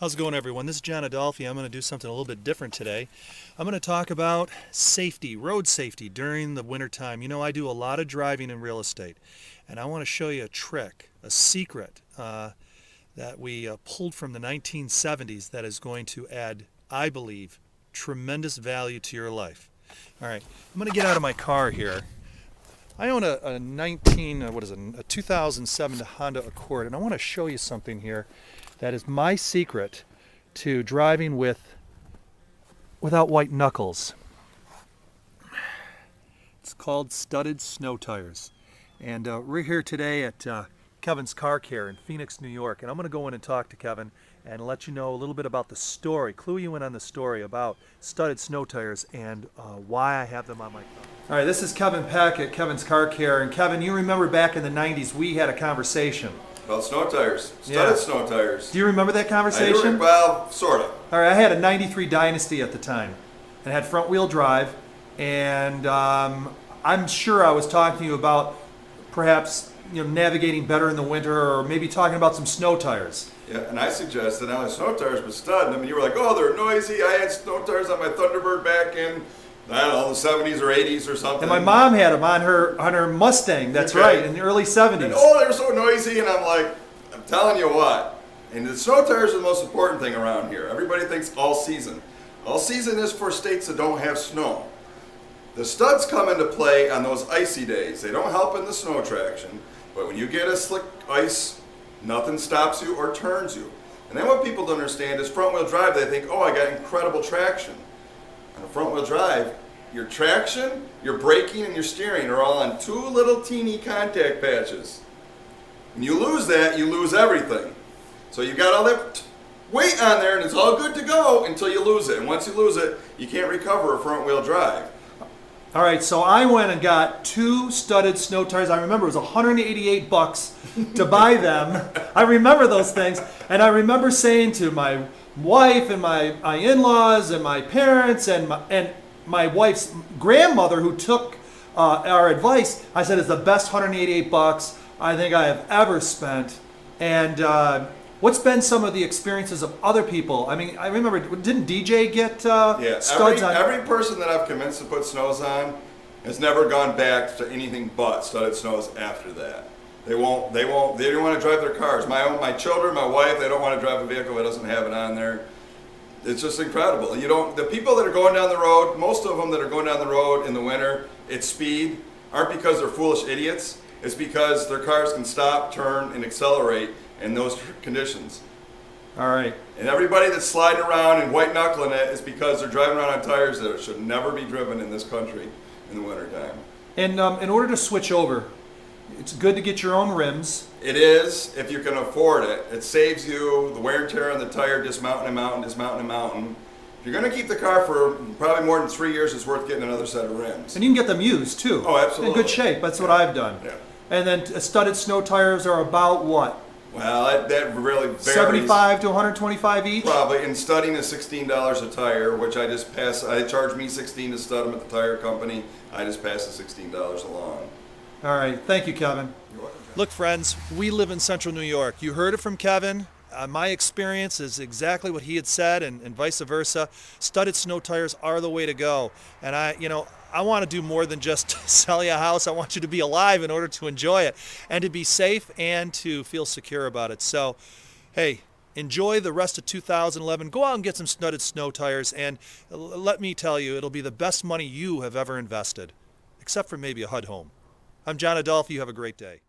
How's it going, everyone? This is John Adolfi. I'm going to do something a little bit different today. I'm going to talk about safety, road safety during the wintertime. You know, I do a lot of driving in real estate, and I want to show you a trick, a secret that we pulled from the 1970s that is going to add, I believe, tremendous value to your life. All right, I'm going to get out of my car here. I own a 2007 Honda Accord, and I want to show you something here that is my secret to driving without white knuckles. It's called studded snow tires. And we're here today at Kevin's Car Care in Phoenix, New York. And I'm going to go in and talk to Kevin and let you know a little bit about the story, clue you in on the story about studded snow tires and why I have them on my car. All right, this is Kevin Peck at Kevin's Car Care. And Kevin, you remember back in the 90s we had a conversation. About snow tires, studded snow tires. Do you remember that conversation? I do, well, sort of. All right, I had a 93 Dynasty at the time, and it had front wheel drive, and I'm sure I was talking to you about perhaps navigating better in the winter, or maybe talking about some snow tires. Yeah, and I suggested not only snow tires, but stud. I mean, you were like, oh, they're noisy. I had snow tires on my Thunderbird back in, I don't know, the 70s or 80s or something. And my mom had them on her Mustang, that's right, in the early 70s. And, oh, they were so noisy, and I'm like, I'm telling you what, and the snow tires are the most important thing around here. Everybody thinks all season. All season is for states that don't have snow. The studs come into play on those icy days. They don't help in the snow traction, but when you get a slick ice, nothing stops you or turns you. And then what people don't understand is front wheel drive, they think, oh, I got incredible traction. On a front wheel drive, your traction, your braking, and your steering are all on two little teeny contact patches. When you lose that, you lose everything. So you got all that weight on there and it's all good to go until you lose it. And once you lose it, you can't recover a front wheel drive. All right, so I went and got two studded snow tires. I remember it was $188 to buy them. I remember those things. And I remember saying to my wife and my in-laws and my parents and my wife's grandmother who took our advice, I said it's the best $188 I think I have ever spent. And what's been some of the experiences of other people? I mean, I remember, didn't DJ get studs on? Every person that I've convinced to put snows on has never gone back to anything but studded snows after that. They don't want to drive their cars. My children, my wife, they don't want to drive a vehicle that doesn't have it on there. It's just incredible. The people that are going down the road, most of them that are going down the road in the winter at speed, aren't because they're foolish idiots. It's because their cars can stop, turn, and accelerate in those conditions. All right. And everybody that's sliding around and white knuckling it is because they're driving around on tires that should never be driven in this country in the wintertime. And in order to switch over, it's good to get your own rims. It is, if you can afford it. It saves you the wear and tear on the tire, dismounting and mounting, dismounting and mounting. If you're going to keep the car for probably more than 3 years, it's worth getting another set of rims. And you can get them used too. Oh, absolutely. In good shape. That's what I've done. Yeah. And then studded snow tires are about what? Well, that really varies. 75 to 125 each? Probably. And studding is $16 a tire, which I just pass. They charge me $16 to stud them at the tire company. I just pass the $16 along. All right. Thank you, Kevin. You're welcome. Look, friends, we live in Central New York. You heard it from Kevin. My experience is exactly what he had said, and vice versa. Studded snow tires are the way to go. And I want to do more than just sell you a house. I want you to be alive in order to enjoy it and to be safe and to feel secure about it. So, hey, enjoy the rest of 2011. Go out and get some studded snow tires, and let me tell you, it'll be the best money you have ever invested, except for maybe a HUD home. I'm John Adolfi. You have a great day.